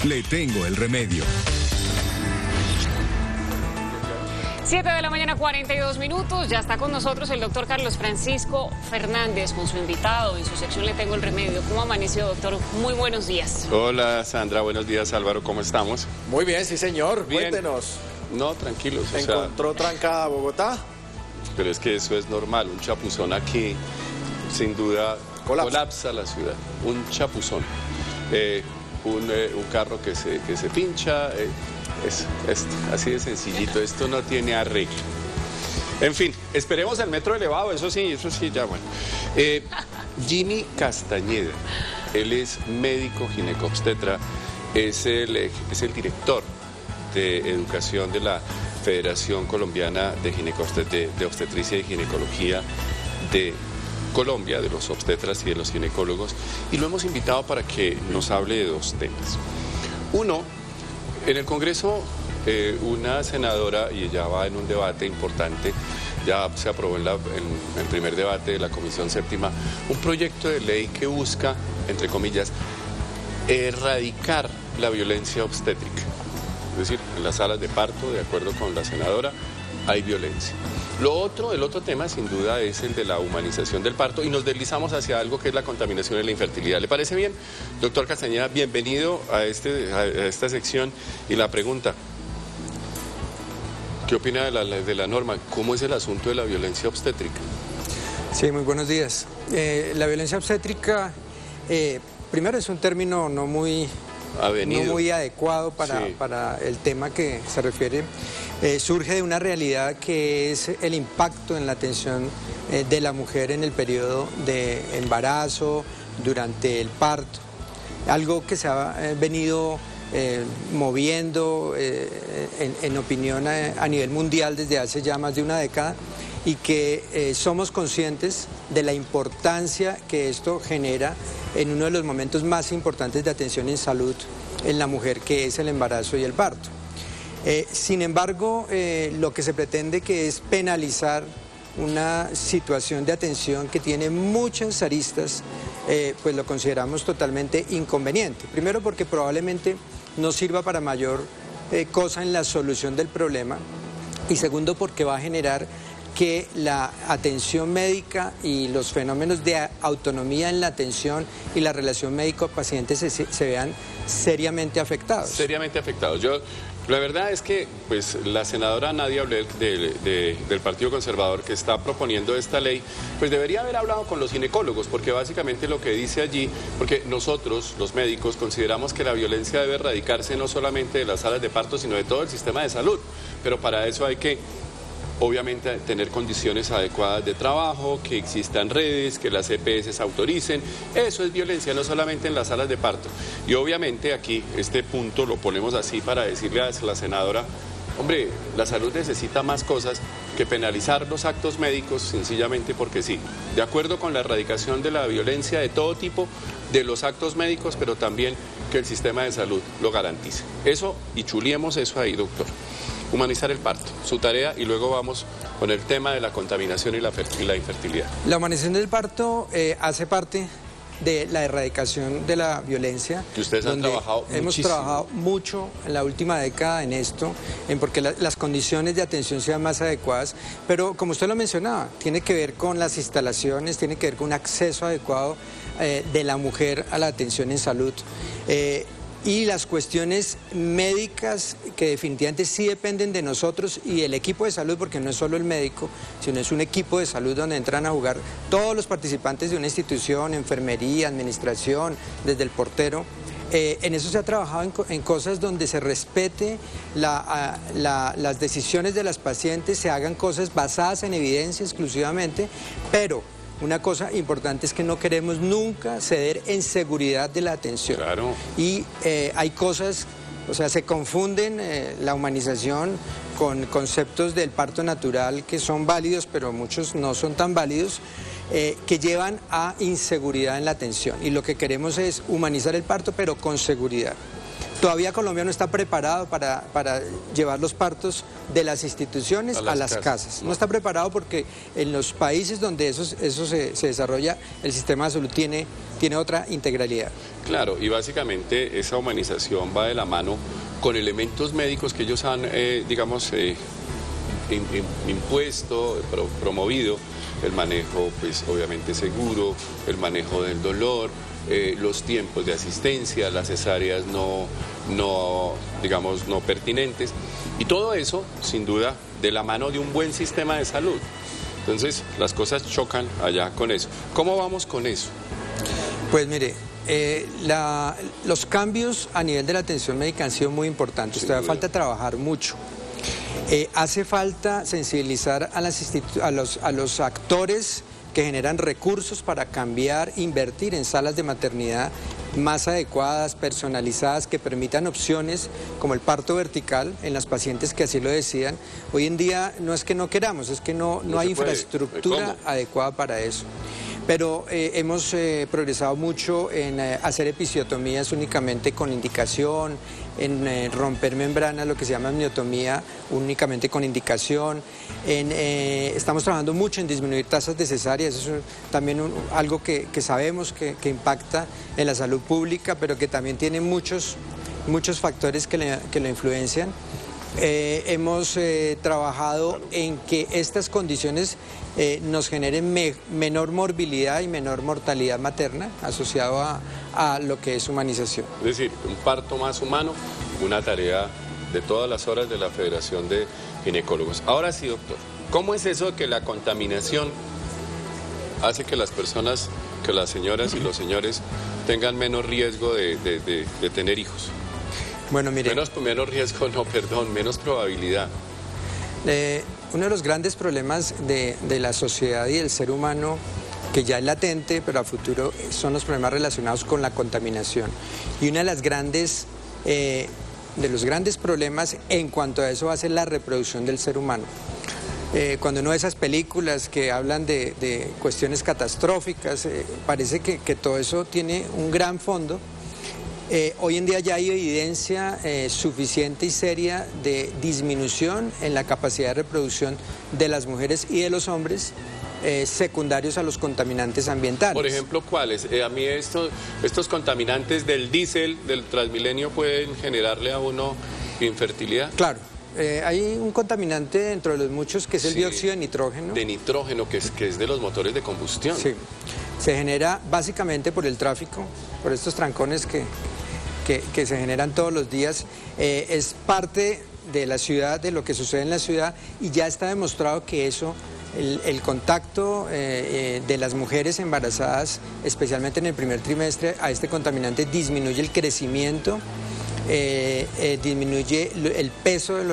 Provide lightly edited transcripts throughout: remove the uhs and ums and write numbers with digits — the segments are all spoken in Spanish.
Le tengo el remedio. 7 de la mañana, 42 minutos. Ya está con nosotros el doctor Carlos Francisco Fernández con su invitado. En su sección Le tengo el remedio. ¿Cómo amaneció, doctor? Muy buenos días. Hola, Sandra. Buenos días, Álvaro. ¿Cómo estamos? Muy bien, sí, señor. Bien. Cuéntenos. No, tranquilos. ¿Encontró trancada Bogotá? Pero es que eso es normal. Un chapuzón aquí, sin duda, colapsa la ciudad. Un chapuzón. Un carro que se pincha. Es así de sencillito, esto no tiene arreglo. En fin, esperemos el metro elevado, eso sí, ya bueno. Jimmy Castañeda, él es médico ginecobstetra, es el director de educación de la Federación Colombiana de Obstetricia y Ginecología de Colombia, de los obstetras y de los ginecólogos, y lo hemos invitado para que nos hable de dos temas. Uno, en el Congreso, una senadora, y ella va en un debate importante, ya se aprobó en el primer debate de la Comisión Séptima, un proyecto de ley que busca, entre comillas, erradicar la violencia obstétrica. Es decir, en las salas de parto, de acuerdo con la senadora, hay violencia. El otro tema, sin duda, es el de la humanización del parto, y nos deslizamos hacia algo que es la contaminación y la infertilidad. ¿Le parece bien? Doctor Castañeda, bienvenido a esta sección. Y la pregunta, ¿qué opina de la norma? ¿Cómo es el asunto de la violencia obstétrica? Sí, muy buenos días. La violencia obstétrica, primero es un término no muy adecuado para el tema que se refiere. Surge de una realidad que es el impacto en la atención de la mujer en el periodo de embarazo, durante el parto. Algo que se ha venido moviendo en opinión a nivel mundial desde hace ya más de una década, y que somos conscientes de la importancia que esto genera en uno de los momentos más importantes de atención en salud en la mujer, que es el embarazo y el parto. Sin embargo, lo que se pretende, que es penalizar una situación de atención que tiene muchas aristas, pues lo consideramos totalmente inconveniente. Primero, porque probablemente no sirva para mayor cosa en la solución del problema, y segundo, porque va a generar que la atención médica y los fenómenos de autonomía en la atención y la relación médico-paciente se vean seriamente afectados. Seriamente afectados. La verdad es que pues, la senadora Nadia Ablel del Partido Conservador, que está proponiendo esta ley, pues debería haber hablado con los ginecólogos, porque básicamente lo que dice allí, porque nosotros, los médicos, consideramos que la violencia debe erradicarse no solamente de las salas de parto, sino de todo el sistema de salud, pero para eso hay que, obviamente, tener condiciones adecuadas de trabajo, que existan redes, que las EPS autoricen. Eso es violencia, no solamente en las salas de parto. Y obviamente aquí este punto lo ponemos así para decirle a la senadora, hombre, la salud necesita más cosas que penalizar los actos médicos sencillamente porque sí. De acuerdo con la erradicación de la violencia de todo tipo, de los actos médicos, pero también que el sistema de salud lo garantice. Eso, y chuliemos eso ahí, doctor. Humanizar el parto, su tarea, y luego vamos con el tema de la contaminación y la infertilidad. La humanización del parto hace parte de la erradicación de la violencia. Que ustedes han trabajado muchísimo. Hemos trabajado mucho en la última década en esto, en porque las condiciones de atención sean más adecuadas, pero como usted lo mencionaba, tiene que ver con las instalaciones, tiene que ver con un acceso adecuado de la mujer a la atención en salud. Y las cuestiones médicas, que definitivamente sí dependen de nosotros y el equipo de salud, porque no es solo el médico, sino es un equipo de salud donde entran a jugar todos los participantes de una institución, enfermería, administración, desde el portero. En eso se ha trabajado en cosas donde se respete las decisiones de las pacientes, se hagan cosas basadas en evidencia exclusivamente, pero una cosa importante es que no queremos nunca ceder en seguridad de la atención. Claro. Y hay cosas, o sea, se confunden la humanización con conceptos del parto natural que son válidos, pero muchos no son tan válidos, que llevan a inseguridad en la atención. Y lo que queremos es humanizar el parto, pero con seguridad. Todavía Colombia no está preparado para llevar los partos de las instituciones a las casas. No está preparado porque en los países donde eso se desarrolla, el sistema de salud tiene otra integralidad. Claro, y básicamente esa humanización va de la mano con elementos médicos que ellos han, digamos, impuesto, promovido, el manejo, pues obviamente seguro, el manejo del dolor, los tiempos de asistencia, las cesáreas digamos, no pertinentes, y todo eso, sin duda, de la mano de un buen sistema de salud. Entonces, las cosas chocan allá con eso. ¿Cómo vamos con eso? Pues mire, los cambios a nivel de la atención médica han sido muy importantes. Todavía falta trabajar mucho. Hace falta sensibilizar a los actores que generan recursos para cambiar, invertir en salas de maternidad más adecuadas, personalizadas, que permitan opciones como el parto vertical en las pacientes que así lo decidan. Hoy en día no es que no queramos, es que no hay infraestructura adecuada para eso. Pero hemos progresado mucho en hacer episiotomías únicamente con indicación, en romper membranas, lo que se llama amniotomía, únicamente con indicación. Estamos trabajando mucho en disminuir tasas de cesáreas, eso es también algo que sabemos que impacta en la salud pública, pero que también tiene muchos factores que lo influencian. Hemos trabajado en que estas condiciones nos generen menor morbilidad y menor mortalidad materna asociado a lo que es humanización. Es decir, un parto más humano, una tarea de todas las horas de la Federación de Ginecólogos. Ahora sí, doctor, ¿cómo es eso de que la contaminación hace que las personas, que las señoras y los señores tengan menos riesgo de tener hijos? Bueno, mire, menos riesgo, menos probabilidad. Uno de los grandes problemas de la sociedad y del ser humano, que ya es latente, pero a futuro, son los problemas relacionados con la contaminación. Y uno de los grandes problemas en cuanto a eso va a ser la reproducción del ser humano. Cuando uno ve esas películas que hablan de cuestiones catastróficas, parece que todo eso tiene un gran fondo. Hoy en día ya hay evidencia suficiente y seria de disminución en la capacidad de reproducción de las mujeres y de los hombres secundarios a los contaminantes ambientales. Por ejemplo, ¿cuáles? A mí estos contaminantes del diésel, del Transmilenio, ¿pueden generarle a uno infertilidad? Claro. Hay un contaminante dentro de los muchos que es el dióxido de nitrógeno. De nitrógeno, que es de los motores de combustión. Sí. Se genera básicamente por el tráfico, por estos trancones que se generan todos los días. Es parte de la ciudad, de lo que sucede en la ciudad, y ya está demostrado que eso, el contacto de las mujeres embarazadas, especialmente en el primer trimestre, a este contaminante disminuye el crecimiento, disminuye el peso de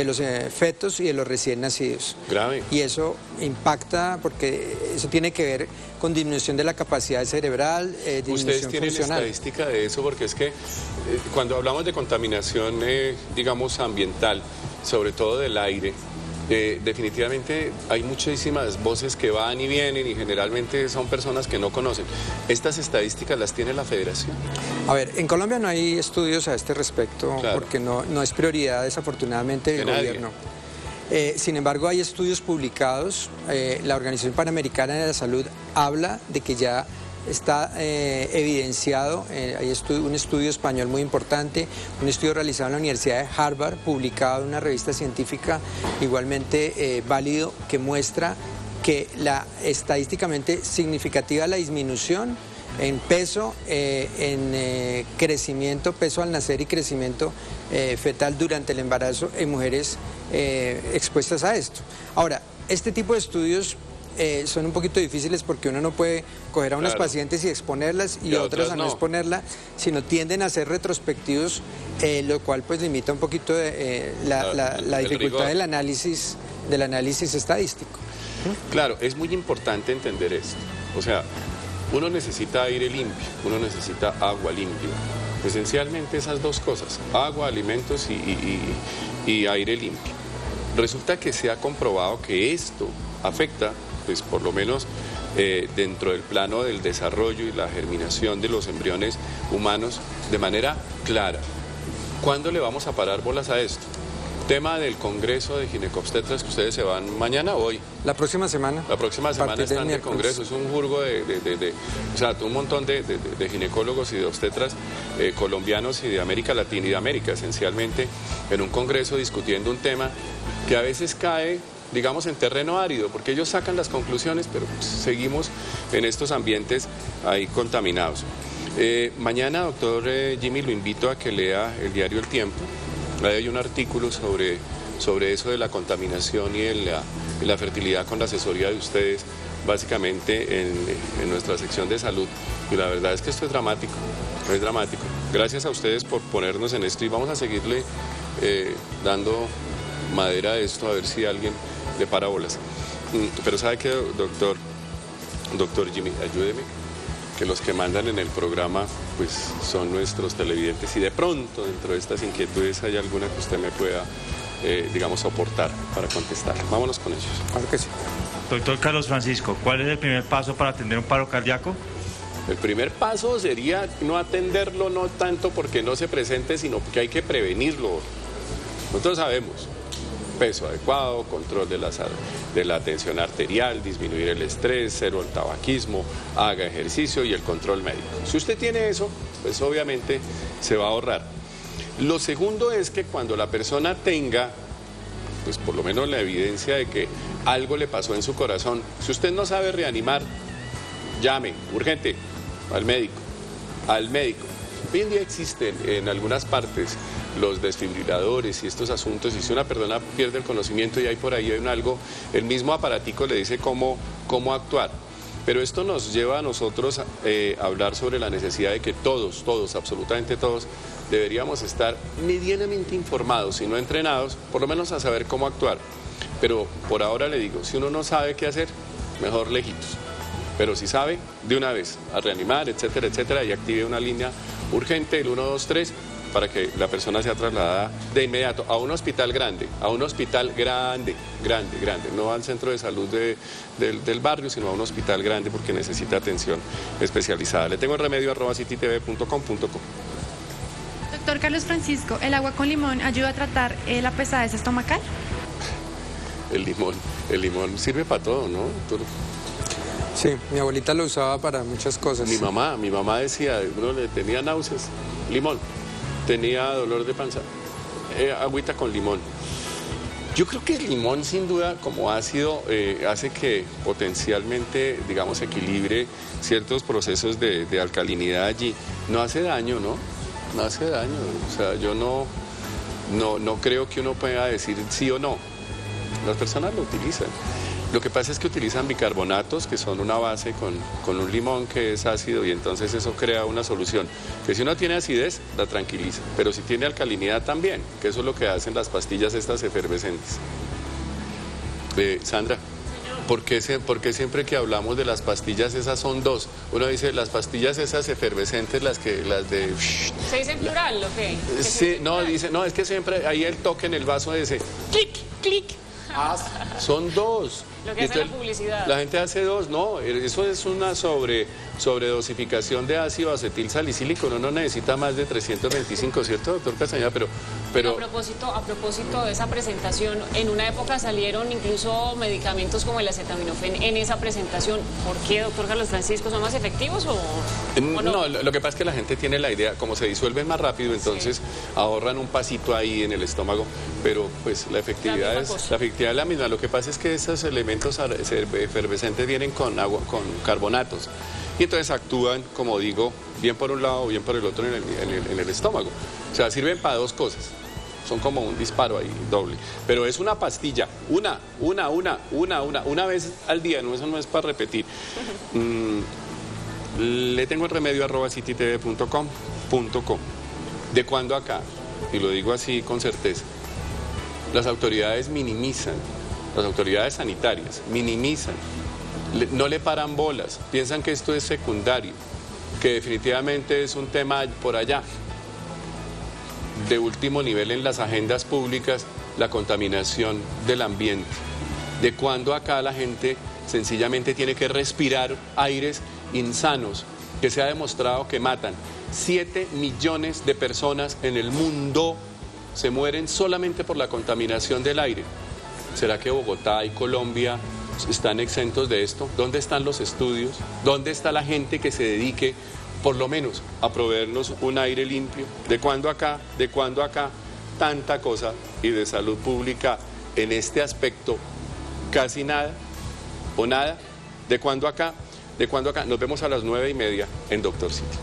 los fetos y de los recién nacidos. Grave. Y eso impacta porque eso tiene que ver con disminución de la capacidad cerebral, disminución ¿Ustedes tienen funcional. Estadística de eso? Porque es que cuando hablamos de contaminación, digamos, ambiental, sobre todo del aire, definitivamente hay muchísimas voces que van y vienen y generalmente son personas que no conocen. ¿Estas estadísticas las tiene la Federación? A ver, en Colombia no hay estudios a este respecto, claro, porque no es prioridad desafortunadamente del gobierno. Sin embargo, hay estudios publicados. La Organización Panamericana de la Salud habla de que ya está evidenciado, hay un estudio español muy importante, un estudio realizado en la Universidad de Harvard, publicado en una revista científica igualmente válido, que muestra que estadísticamente significativa la disminución en peso, en crecimiento, peso al nacer y crecimiento fetal durante el embarazo en mujeres expuestas a esto. Ahora, este tipo de estudios son un poquito difíciles porque uno no puede coger a unas pacientes y exponerlas y a otras a no exponerla, sino tienden a ser retrospectivos, lo cual pues limita un poquito la dificultad del análisis estadístico. Claro, es muy importante entender esto. O sea, uno necesita aire limpio, uno necesita agua limpia. Esencialmente esas dos cosas, agua, alimentos y aire limpio. Resulta que se ha comprobado que esto afecta, pues por lo menos dentro del plano del desarrollo y la germinación de los embriones humanos de manera clara. ¿Cuándo le vamos a parar bolas a esto? Tema del Congreso de Ginecobstetras, que ustedes se van mañana o hoy. La próxima semana. La próxima semana están en el Congreso. Es un jurgo o sea, un montón de ginecólogos y de obstetras colombianos y de América Latina y de América, esencialmente, en un Congreso discutiendo un tema que a veces cae, digamos, en terreno árido, porque ellos sacan las conclusiones, pero pues, seguimos en estos ambientes ahí contaminados. Mañana, doctor Jimmy, lo invito a que lea el diario El Tiempo. Ahí hay un artículo sobre eso de la contaminación y la fertilidad con la asesoría de ustedes, básicamente en nuestra sección de salud. Y la verdad es que esto es dramático, es dramático. Gracias a ustedes por ponernos en esto y vamos a seguirle dando madera a esto, a ver si alguien le para bolas. Pero ¿sabe qué, doctor Jimmy? Ayúdeme, que los que mandan en el programa pues son nuestros televidentes y de pronto dentro de estas inquietudes hay alguna que usted me pueda, digamos, soportar para contestar. Vámonos con ellos. Claro que sí. Doctor Carlos Francisco, ¿cuál es el primer paso para atender un paro cardíaco? El primer paso sería no atenderlo, no tanto porque no se presente, sino porque hay que prevenirlo. Nosotros sabemos, peso adecuado, control de la tensión arterial, disminuir el estrés, cero el tabaquismo, haga ejercicio y el control médico. Si usted tiene eso, pues obviamente se va a ahorrar. Lo segundo es que cuando la persona tenga, pues por lo menos la evidencia de que algo le pasó en su corazón, si usted no sabe reanimar, llame, urgente, al médico, al médico. Hoy en día existen en algunas partes los desfibriladores y estos asuntos, y si una persona pierde el conocimiento y hay por ahí algo, el mismo aparatico le dice cómo actuar. Pero esto nos lleva a nosotros a hablar sobre la necesidad de que todos, absolutamente todos, deberíamos estar medianamente informados y no entrenados, por lo menos a saber cómo actuar. Pero por ahora le digo, si uno no sabe qué hacer, mejor lejitos. Pero si sabe, de una vez, a reanimar, etcétera, etcétera, y active una línea urgente, el 123, para que la persona sea trasladada de inmediato a un hospital grande, grande, no al centro de salud del barrio, sino a un hospital grande porque necesita atención especializada. Le tengo el remedio @citytv.com.co. Doctor Carlos Francisco, ¿el agua con limón ayuda a tratar la pesadez estomacal? El limón sirve para todo, ¿no? Sí, mi abuelita lo usaba para muchas cosas. Mi mamá decía, uno le tenía náuseas, limón. Tenía dolor de panza, agüita con limón. Yo creo que el limón, sin duda, como ácido, hace que potencialmente, digamos, equilibre ciertos procesos de alcalinidad allí. No hace daño, ¿no? No hace daño. O sea, yo no creo que uno pueda decir sí o no. Las personas lo utilizan. Lo que pasa es que utilizan bicarbonatos, que son una base con un limón que es ácido, y entonces eso crea una solución. Que si uno tiene acidez, la tranquiliza, pero si tiene alcalinidad también, que eso es lo que hacen las pastillas estas efervescentes. Sandra, ¿por qué siempre que hablamos de las pastillas esas son dos? Uno dice las pastillas esas efervescentes, las de... ¿Se dice en plural o qué? Sí, no, es que siempre hay el toque en el vaso ese, clic, clic. Son dos. Lo que hace la publicidad. La gente hace dos, no, eso es una sobredosificación de ácido acetil salicílico, uno no necesita más de 325, ¿cierto, doctor Castañeda? Pero... A propósito de esa presentación, en una época salieron incluso medicamentos como el acetaminofén en esa presentación. ¿Por qué, doctor Carlos Francisco, son más efectivos o no? No, lo que pasa es que la gente tiene la idea, como se disuelven más rápido, entonces ahorran un pasito ahí en el estómago, pero pues la efectividad es la misma. Lo que pasa es que esos elementos efervescentes vienen con agua, con carbonatos, y entonces actúan, como digo, bien por un lado o bien por el otro en el estómago. O sea, sirven para dos cosas. Son como un disparo ahí, doble. Pero es una pastilla, una vez al día, no, eso no es para repetir. Le tengo el remedio @citytv.com.co. ¿De cuándo acá? Y lo digo así con certeza. Las autoridades minimizan, las autoridades sanitarias minimizan, no le paran bolas, piensan que esto es secundario, que definitivamente es un tema por allá. De último nivel en las agendas públicas, la contaminación del ambiente. ¿De cuándo acá la gente sencillamente tiene que respirar aires insanos que se ha demostrado que matan. 7 millones de personas en el mundo se mueren solamente por la contaminación del aire. ¿Será que Bogotá y Colombia están exentos de esto? ¿Dónde están los estudios? ¿Dónde está la gente que se dedique, por lo menos, a proveernos un aire limpio? ¿De cuándo acá? Tanta cosa, y de salud pública en este aspecto casi nada o nada. ¿De cuándo acá? Nos vemos a las 9:30 en Doctor City.